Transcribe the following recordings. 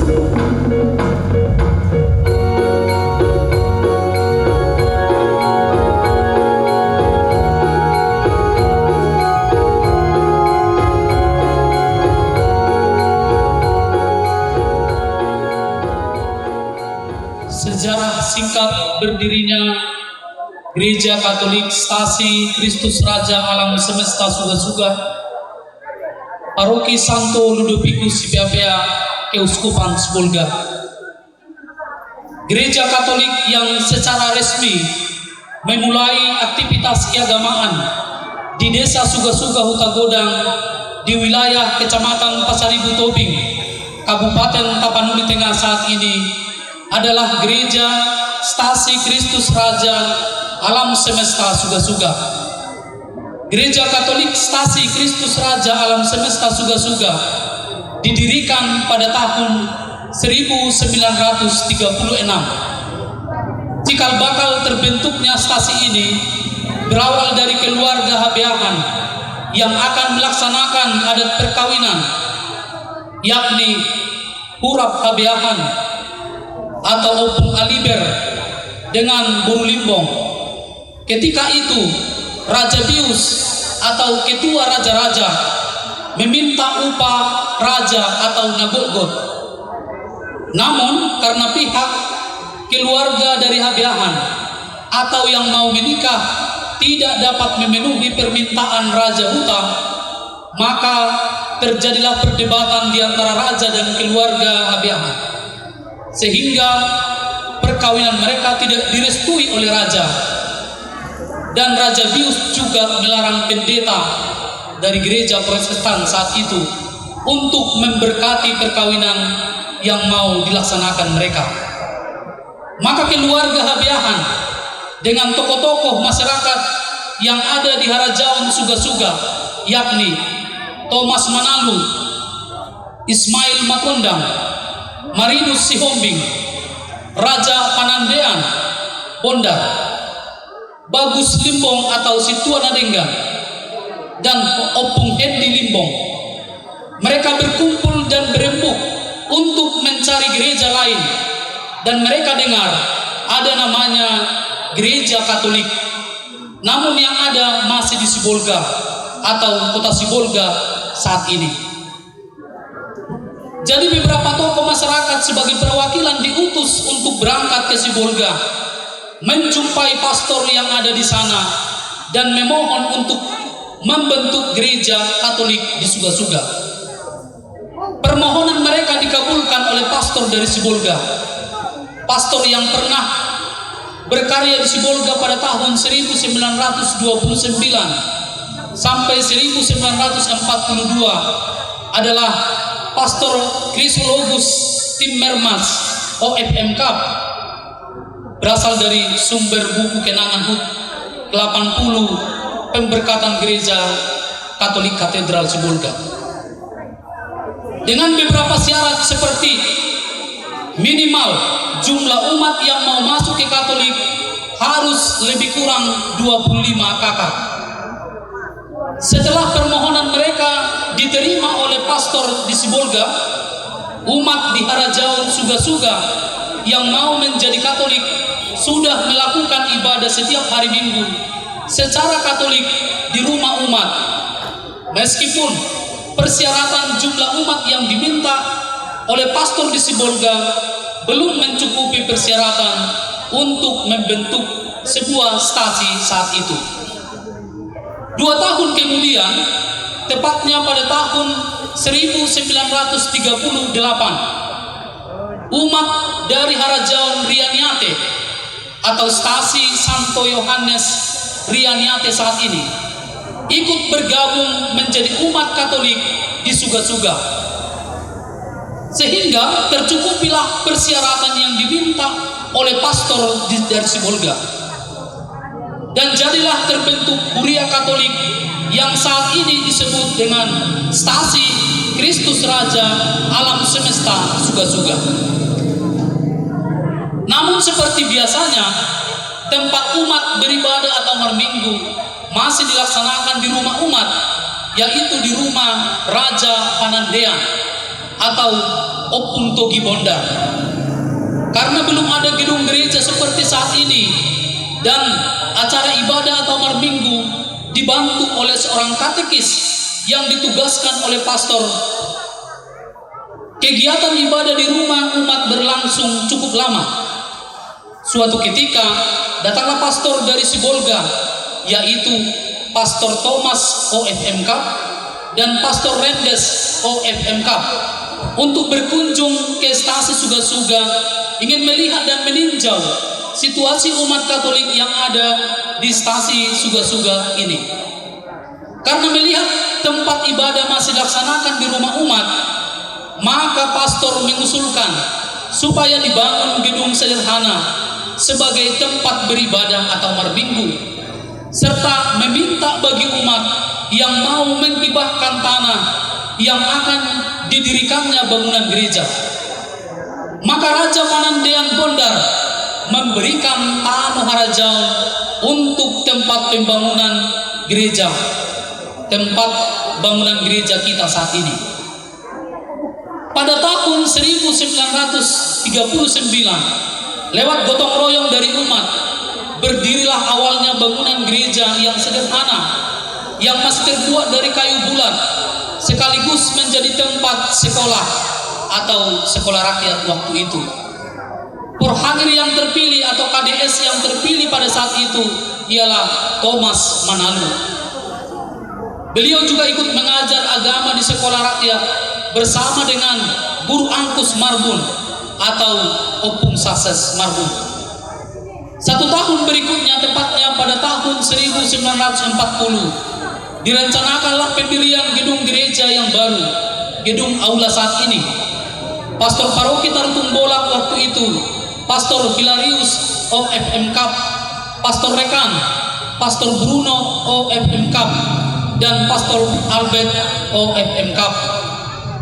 Sejarah singkat berdirinya Gereja Katolik Stasi Kristus Raja Alam Semesta Suga-Suga, Paroki Santo Ludovicus Sipapea, Keuskupan Sibolga. Gereja Katolik yang secara resmi memulai aktivitas keagamaan di Desa Suga-Suga Hutagodang di wilayah Kecamatan Pasaribu Tobing, Kabupaten Tapanuli Tengah saat ini adalah Gereja Stasi Kristus Raja Alam Semesta Suga-Suga. Gereja Katolik Stasi Kristus Raja Alam Semesta Suga-Suga didirikan pada tahun 1936. Cikal bakal terbentuknya stasi ini berawal dari keluarga Habeahan yang akan melaksanakan adat perkawinan, yakni Hurap Habeahan atau Opung Aliber dengan Buru Limbong. Ketika itu Raja Bius atau ketua raja-raja meminta upah raja atau nagogot. Namun karena pihak keluarga dari Habeahan atau yang mau menikah tidak dapat memenuhi permintaan Raja Huta, maka terjadilah perdebatan di antara raja dan keluarga Habeahan, sehingga perkawinan mereka tidak direstui oleh raja. Dan Raja Bius juga melarang pendeta dari gereja Protestan saat itu untuk memberkati perkawinan yang mau dilaksanakan mereka. Maka keluarga Habeahan dengan tokoh-tokoh masyarakat yang ada di Harajaon Suga-Suga, yakni Thomas Manalu, Ismail Makondang, Marinus Sihombing, Raja Panandean Bondar, Bagus Limbong atau Situan Adenggan, dan Opung Hendi Limbong. Mereka berkumpul dan berembuk untuk mencari gereja lain, dan mereka dengar ada namanya Gereja Katolik, namun yang ada masih di Sibolga atau kota Sibolga saat ini. Jadi beberapa tokoh masyarakat sebagai perwakilan diutus untuk berangkat ke Sibolga, menjumpai pastor yang ada di sana dan memohon untuk membentuk gereja Katolik di Suga-Suga. Permohonan mereka dikabulkan oleh pastor dari Sibolga, pastor yang pernah berkarya di Sibolga pada tahun 1929 sampai 1942 adalah Pastor Chrysologus Timmermans OFMK, berasal dari sumber buku Kenangan HUT ke-80 Pemberkatan Gereja Katolik Katedral Sibolga, dengan beberapa syarat seperti minimal jumlah umat yang mau masuk ke Katolik harus lebih kurang 25 kakak. Setelah permohonan mereka diterima oleh pastor di Sibolga, umat di Harajaon Suga-Suga yang mau menjadi Katolik sudah melakukan ibadah setiap hari Minggu secara Katolik di rumah umat. Meskipun persyaratan jumlah umat yang diminta oleh pastor di Sibolga belum mencukupi persyaratan untuk membentuk sebuah stasi saat itu. 2 tahun kemudian, tepatnya pada tahun 1938, umat dari Harajaon Rianiate atau stasi Santo Yohanes Rianiate saat ini ikut bergabung menjadi umat Katolik di Suga-Suga, sehingga tercukupilah persyaratan yang diminta oleh pastor dari Sibolga, dan jadilah terbentuk Kuria Katolik yang saat ini disebut dengan Stasi Kristus Raja Alam Semesta Suga-Suga. Namun seperti biasanya, tempat umat beribadah atau malam minggu masih dilaksanakan di rumah umat, yaitu di rumah Raja Panandean atau Opung Togi Bondar. Karena belum ada gedung gereja seperti saat ini dan acara ibadah atau minggu dibantu oleh seorang katekis yang ditugaskan oleh pastor, kegiatan ibadah di rumah umat berlangsung cukup lama. Suatu ketika datanglah pastor dari Sibolga, yaitu Pastor Thomas OFMK dan Pastor Rendes OFMK, untuk berkunjung ke stasi Suga-Suga, ingin melihat dan meninjau situasi umat Katolik yang ada di stasi Suga-Suga ini. Karena melihat tempat ibadah masih dilaksanakan di rumah umat, maka pastor mengusulkan supaya dibangun gedung sederhana sebagai tempat beribadah atau minggu, serta meminta bagi umat yang mau menghibahkan tanah yang akan didirikannya bangunan gereja. Maka Raja Panandayan Bondar memberikan tanah Harajaon untuk tempat pembangunan gereja, tempat bangunan gereja kita saat ini. Pada tahun 1939, lewat gotong royong dari umat, berdirilah awalnya bangunan gereja yang sederhana, yang masih terbuat dari kayu bulat, sekaligus menjadi tempat sekolah atau sekolah rakyat waktu itu. Porhangir yang terpilih atau KDS yang terpilih pada saat itu ialah Thomas Manalu. Beliau juga ikut mengajar agama di sekolah rakyat bersama dengan Guru Angkus Marbun atau Opung Sases Marbun. 1 tahun berikutnya, tepatnya pada tahun 1940, direncanakanlah pendirian gedung gereja yang baru, gedung aula saat ini. Pastor Paroki Tarutung Bolak waktu itu, Pastor Hilarius OFMK, Pastor Rekan, Pastor Bruno OFMK, dan Pastor Albert OFMK,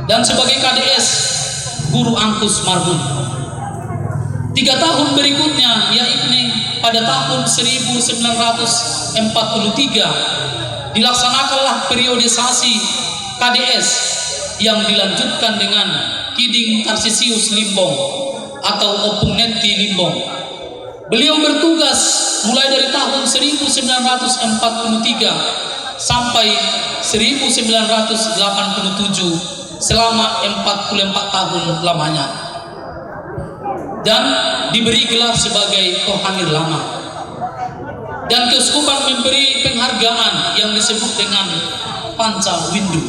dan sebagai KDS Guru Angkus Marbun. 3 tahun berikutnya, yakni pada tahun 1943, dilaksanakanlah periodisasi KDS yang dilanjutkan dengan Kiding Tarsisius Limbong atau Opung Neti Limbong. Beliau bertugas mulai dari tahun 1943 sampai 1987 selama 44 tahun lamanya, dan diberi gelar sebagai Porhangir Lama. Dan keuskupan memberi penghargaan yang disebut dengan Panca Windu.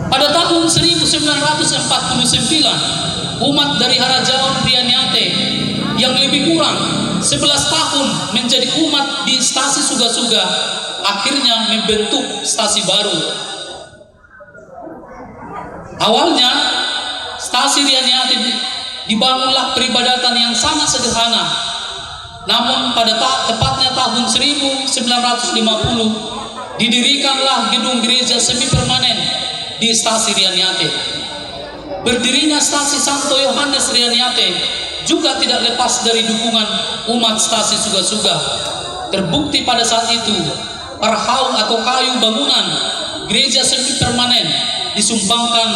Pada tahun 1949, umat dari Harajaon Rianiate yang lebih kurang 11 tahun menjadi umat di stasi Suga-Suga akhirnya membentuk stasi baru. Awalnya stasi Rianiate dibangunlah peribadatan yang sangat sederhana. Namun pada tepatnya tahun 1950 didirikanlah gedung gereja semi permanen di stasi Rianiate. Berdirinya stasi Santo Yohanes Rianiate juga tidak lepas dari dukungan umat stasi Suga-Suga. Terbukti pada saat itu parhau atau kayu bangunan gereja semi permanen disumbangkan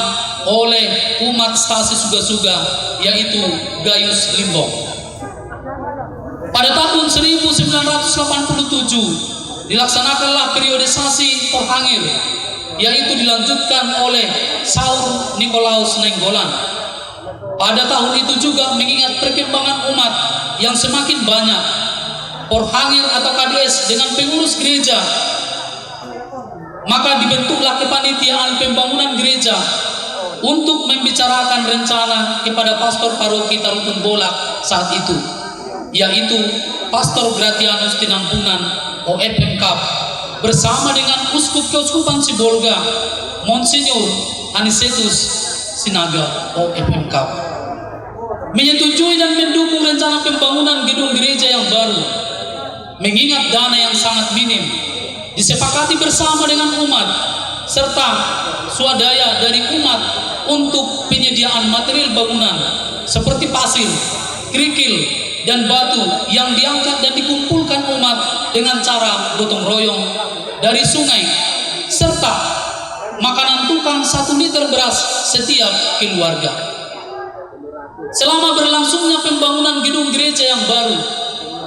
oleh umat stasi Suga-Suga, yaitu Gayus Limbong. Pada tahun 1987 dilaksanakanlah periodisasi Porhangir, yaitu dilanjutkan oleh Saur Nikolaus Nenggolan. Pada tahun itu juga mengingat perkembangan umat yang semakin banyak, Porhangir atau KDS dengan pengurus gereja, maka dibentuklah kepanitiaan pembangunan gereja untuk membicarakan rencana kepada Pastor Paroki Tarutung Bolak saat itu, yaitu Pastor Gratianus Tinampunan OFMK bersama dengan Uskup Keuskupan Sibolga Monsinyur Anisetus Sinaga OFMK, menyetujui dan mendukung rencana pembangunan gedung gereja yang baru. Mengingat dana yang sangat minim, disepakati bersama dengan umat serta swadaya dari umat untuk penyediaan material bangunan seperti pasir, kerikil, dan batu yang diangkat dan dikumpulkan umat dengan cara gotong royong dari sungai, serta makanan tukang 1 liter beras setiap keluarga. Selama berlangsungnya pembangunan gedung gereja yang baru,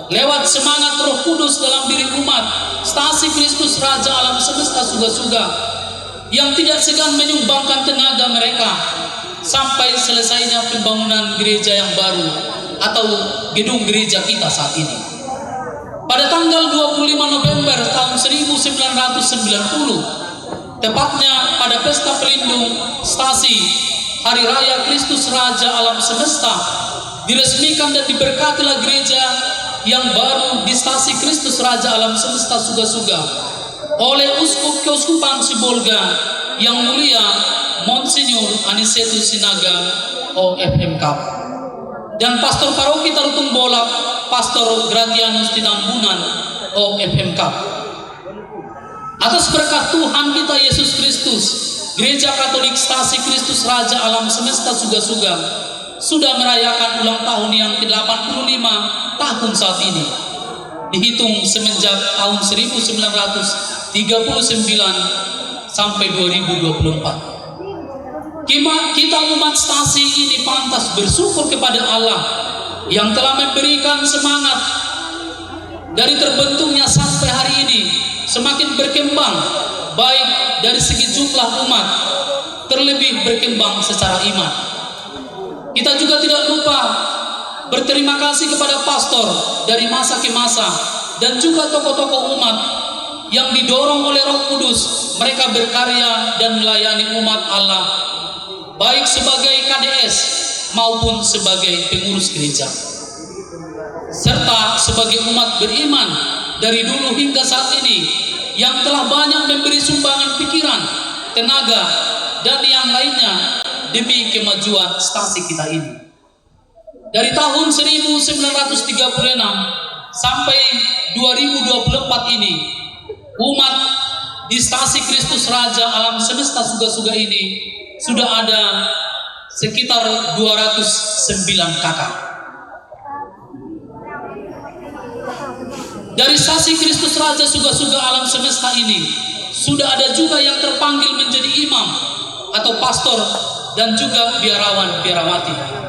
lewat semangat Roh Kudus dalam diri umat, stasi Kristus Raja Alam Semesta Suga-Suga yang tidak segan menyumbangkan tenaga mereka sampai selesainya pembangunan gereja yang baru atau gedung gereja kita saat ini. Pada tanggal 25 November tahun 1990, tepatnya pada pesta pelindung stasi Hari Raya Kristus Raja Alam Semesta, diresmikan dan diberkatilah gereja yang baru di stasi Kristus Raja Alam Semesta Suga-Suga oleh Uskup Keuskupan Sibolga yang mulia Monsinyur Anisetus Sinaga OFMK dan Pastor Paroki Tarutung Bolak Pastor Gratianus Tinambunan OFMK. Atas berkat Tuhan kita Yesus Kristus, Gereja Katolik Stasi Kristus Raja Alam Semesta Suga-Suga sudah merayakan ulang tahun yang ke-85 tahun saat ini, dihitung semenjak tahun 1939 sampai 2024. Kita umat stasi ini pantas bersyukur kepada Allah yang telah memberikan semangat dari terbentuknya sampai hari ini semakin berkembang, baik dari segi jumlah umat, terlebih berkembang secara iman. Kita juga tidak lupa berterima kasih kepada pastor dari masa ke masa dan juga tokoh-tokoh umat yang didorong oleh Roh Kudus, mereka berkarya dan melayani umat Allah, baik sebagai KDS maupun sebagai pengurus gereja, serta sebagai umat beriman dari dulu hingga saat ini yang telah banyak memberi sumbangan pikiran, tenaga, dan yang lainnya demi kemajuan stasi kita ini. Dari tahun 1936 sampai 2024 ini, umat di stasi Kristus Raja Alam Semesta Suga-Suga ini sudah ada sekitar 209 kakak. Dari stasi Kristus Raja Suga-Suga Alam Semesta ini sudah ada juga yang terpanggil menjadi imam atau pastor dan juga biarawan-biarawati.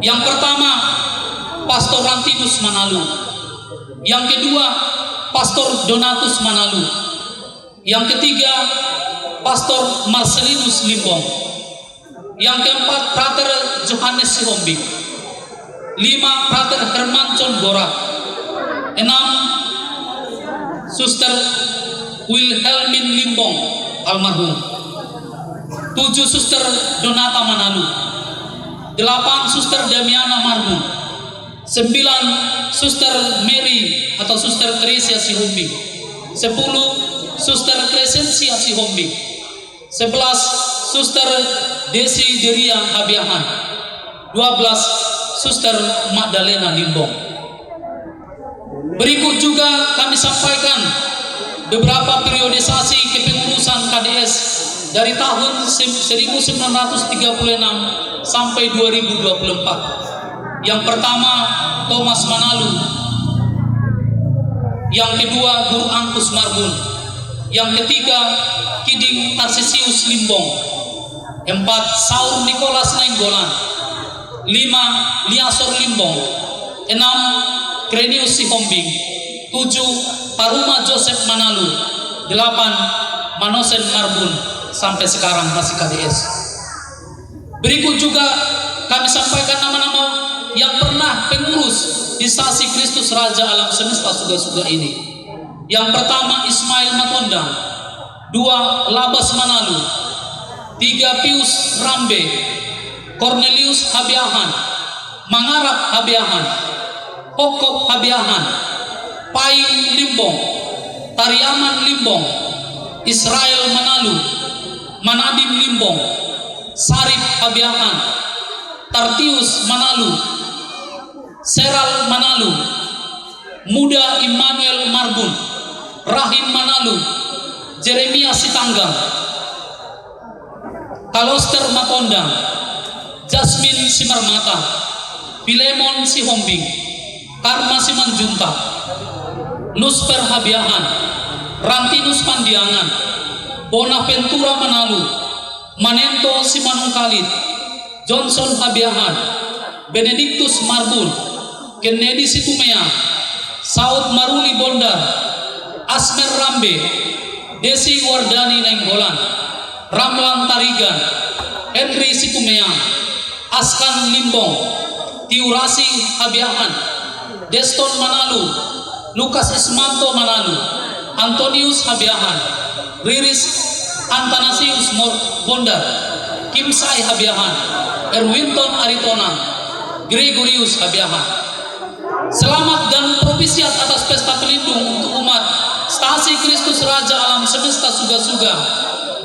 Yang pertama, Pastor Rantinus Manalu. Yang kedua, Pastor Donatus Manalu. Yang ketiga, Pastor Marcelinus Limbong. Yang keempat, Frater Johannes Sihombing. 5, Frater Hermancon Gorak. 6, Suster Wilhelmin Limbong almarhum. 7, Suster Donata Manalu. 8, Suster Damiana Marhum. 9, Suster Mary atau Suster Teresia Sihombing. 10, Suster Crescencia Sihombing. 11, Suster Desi Deria Habiahan. 12, Suster Magdalena Limbong. Berikut juga kami sampaikan beberapa periodisasi kepengurusan KDS dari tahun 1936 sampai 2024. Yang pertama, Thomas Manalu. Yang kedua, Guru Angkus Marbun. Yang ketiga, Kiding Tarsisius Limbong. 4, Saur Nicholas Nainggolan. 5, Liasor Limbong. 6, Krenius Sihombing. 7, Paruma Joseph Manalu. 8, Manosen Marbun. Sampai sekarang masih KDS. Berikut juga kami sampaikan nama-nama yang pernah pengurus di stasi Kristus Raja Alam Semesta Suga-Suga ini. Yang pertama, Ismail Matondang. 2, Labas Manalu. 3, Pius Rambe. Cornelius Habiahan. Mangarap Habiahan. Hokop Habiahan. Paing Limbong. Tariaman Limbong. Israel Manalu. Manadim Limbong. Sarip Habiahan. Tartius Manalu. Seral Manalu. Muda Immanuel Marbun. Rahim Manalu. Jeremia Sitanggang. Kaloster Matondang. Jasmine Simarmata. Filemon Sihombing. Karma Simanjunta. Lusper Habiahan. Rantinus Pandiangan. Bonaventura Manalu, Manento Simanungkalit, Johnson Habiahan, Benedictus Marbun, Kennedy Situmea, Saud Maruli Bondar, Asmer Rambe, Desi Wardani Nainggolan, Ramlan Tarigan, Henry Situmea, Askan Limbong, Tiurasi Habiahan, Deston Manalu, Lukas Ismanto Manalu, Antonius Habiahan, Riris Antanasius Bondar, Kimsai Habiahan, Erwinton Aritona, Gregorius Habiahan. Selamat dan propisiat atas pesta pelindung untuk umat Stasi Kristus Raja Alam Semesta Suga-Suga,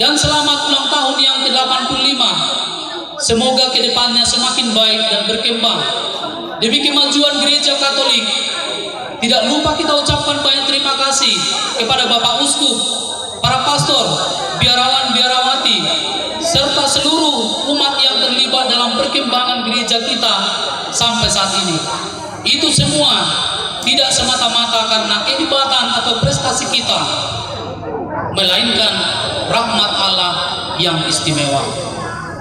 dan selamat ulang tahun yang ke-85. Semoga kedepannya semakin baik dan berkembang demi kemajuan gereja Katolik. Tidak lupa kita ucapkan banyak terima kasih kepada Bapak Uskup, para pastor, biarawan-biarawati, serta seluruh umat yang terlibat dalam perkembangan gereja kita sampai saat ini. Itu semua tidak semata-mata karena kehebatan atau prestasi kita, melainkan rahmat Allah yang istimewa.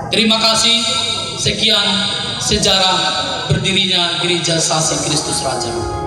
Terima kasih. Sekian sejarah berdirinya Gereja Stasi Kristus Raja.